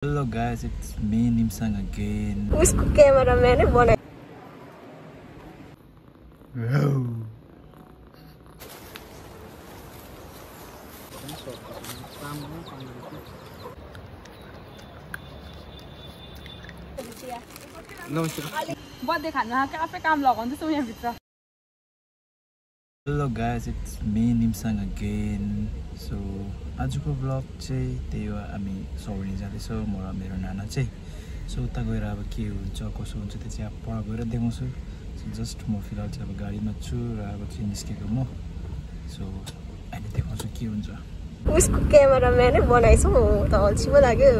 Hello guys, it's me Nimsang again. उसको cameraman नै बनाए बर्थडे खाना आफै काम लगाउँदैछौ यहाँ भित्र Hello guys, it's me Nimsang again. So आजको vlog चाहिँ त्यही हो, हामी सौरी जाँदैछौँ म र मेरो नाना चाहिँ. सो उता गएर अब के हुन्छ कसो हुन्छ त्यो चाहिँ अब पर गएर देखाउँछु. सो जस्ट म फिलहाल चाहिँ अब गाडीमा छु र अब चाहिँ निस्केको म. सो अहिले देखाउँछु के हुन्छ. उसको क्यामेराम्यान नै बनाएछ त अल्छी पो लाग्यो.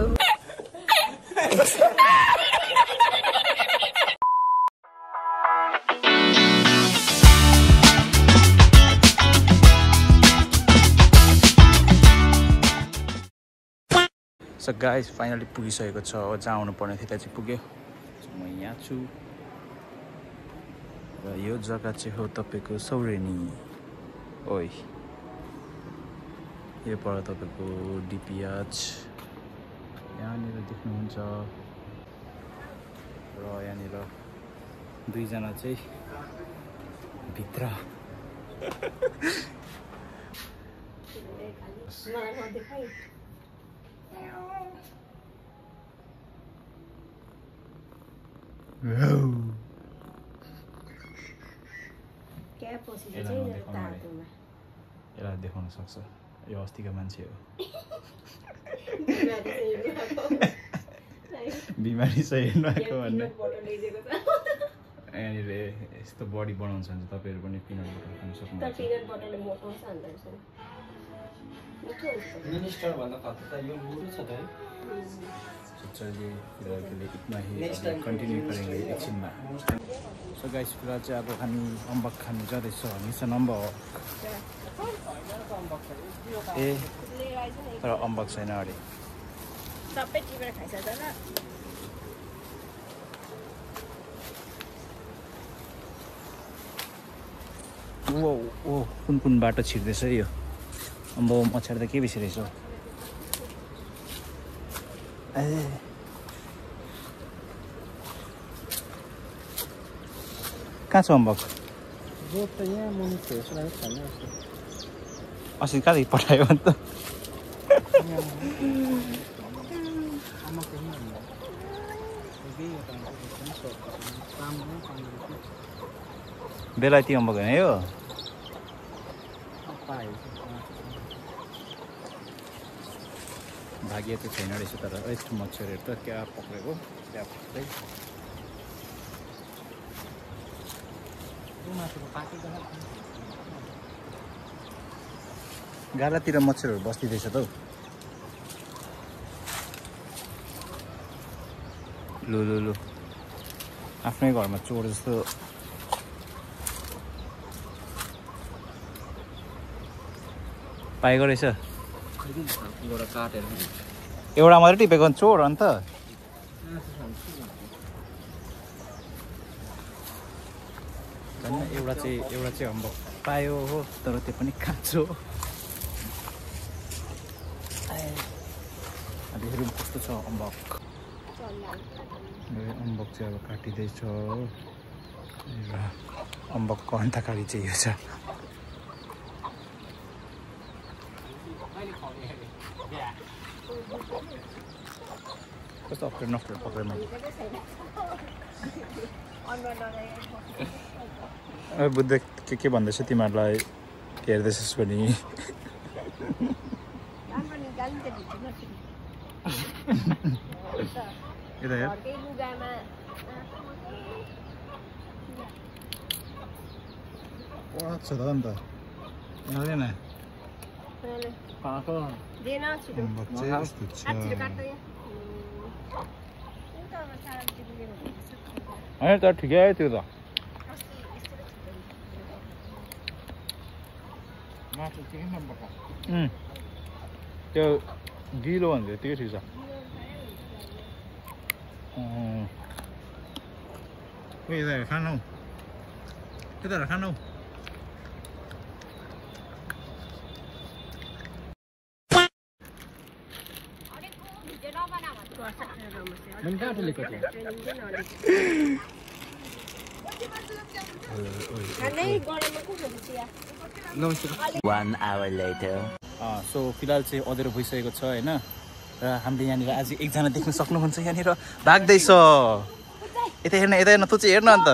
So guys, finally पुगिसकेको छ. जहाँ आउनु पर्ने थियो त्यहाँ चाहिँ पुग्यो. सो म यहाँ छु र यो जग्गा चाहिँ हो तपाईको सौरेनी. ओइ यो पर तपाईको डिपिएच यहाँनिर देख्नुहुन्छ र यहाँनिर दुईजना चाहिँ भित्र यसलाई देखाउन सक्छ. यो अस्तिको मान्छे हो. बिमारी चाहिँ हेर्नु आएको भन्ने. यहाँनिर यस्तो बडी बनाउँछ भने तपाईँहरू पनि पिनट बटर खान सक्नुहुन्छ. मिनिस्टर भन्दा खतरा त यो गुरु छ त है. तो चलिए फिलहाल के लिए इतना ही. कंटिन्यू करेंगे एक्शन में. सो गाइस फिलहाल चाहिँ अब हामी अम्बक खानु जाँदैछ. हामीसँग अम्बक ए तर अम्बक छैन अरे. सबै टिपेर खाइसक्छ ल. ओ ओ कुन बाटो छिर्दैछ यो. अम्बो मच्छर त के बेसी रहेछ. ए कहाँ छ अम्बक? जो त यहाँ मुनि थियो यसलाई खानु जस्तो. अस्ति कहाँदेखि पठायो अन्त? बेलायती अम्बक होइन यो? भाग्य त छैन रहेछ तर यस्तो मच्छरहरू त क्या पक्रेको क्या पक्रै. गालातिर मच्छरहरू बस्दिँदैछ त हौ. लु लु लु आफ्नै घरमा चोर जस्तो. पाएको रहेछ एउटा मात्रै टिपेको चोर अन्त. एउटा चाहिँ अम्बक पायो हो तर त्यो पनि काँचो. अब हेरौँ कस्तो छ अम्बक. अम्बक चाहिँ अब काटिँदैछ र अम्बकको अन्तकारी चाहिँ यो छ. कस्तो अप्ठ्यारो नफ्ठ्यारो पक्रेर मैले. बुद्ध के भन्दैछ तिमीहरूलाई हेर्दैछस् भने? यता हेर. छ त अन्त हेर्दैन पाएको अम्बक चाहिँ यस्तो छ. होइन त ठिकै आयो त्यो त. त्यो गिलो भन्छ त्यही ठिक छ. यता खानु यता खानु. मैंने कहाँ उठे लिखा था One hour later. So फिलहाल चाहिँ अँधेरो भइसकेको छ हैन र हामीले यहाँनिर आज एकजना देख्न सक्नुहुन्छ यहाँनिर भाग्दैछ यता हेर्न तँ चाहिँ हेर्न अन्त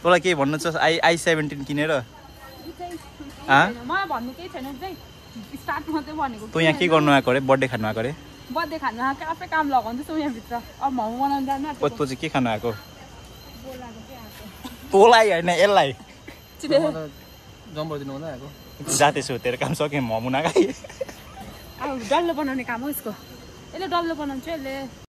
तँलाई के भन्नु छ i17 किनेर मलाई भन्नु केही छैन चाहिँ स्टार्ट मात्रै भनेको तँ यहाँ के गर्नु आएको रे बर्थडे खानु आएको रे बर्थडे खानु आएको आफै काम लगाउँदैछु यहाँ भित्र अब मोमो बनाउनु जानु तँ चाहिँ के खानु आएको तँलाई हैन यसलाई जम्बर दिनु हुँदै आएको जाँदैछु तेरो काम सक्यो मोमो नखाइ अब डल्लो बनाउने काम हो यसको यसले डल्लो बनाउँछ यसले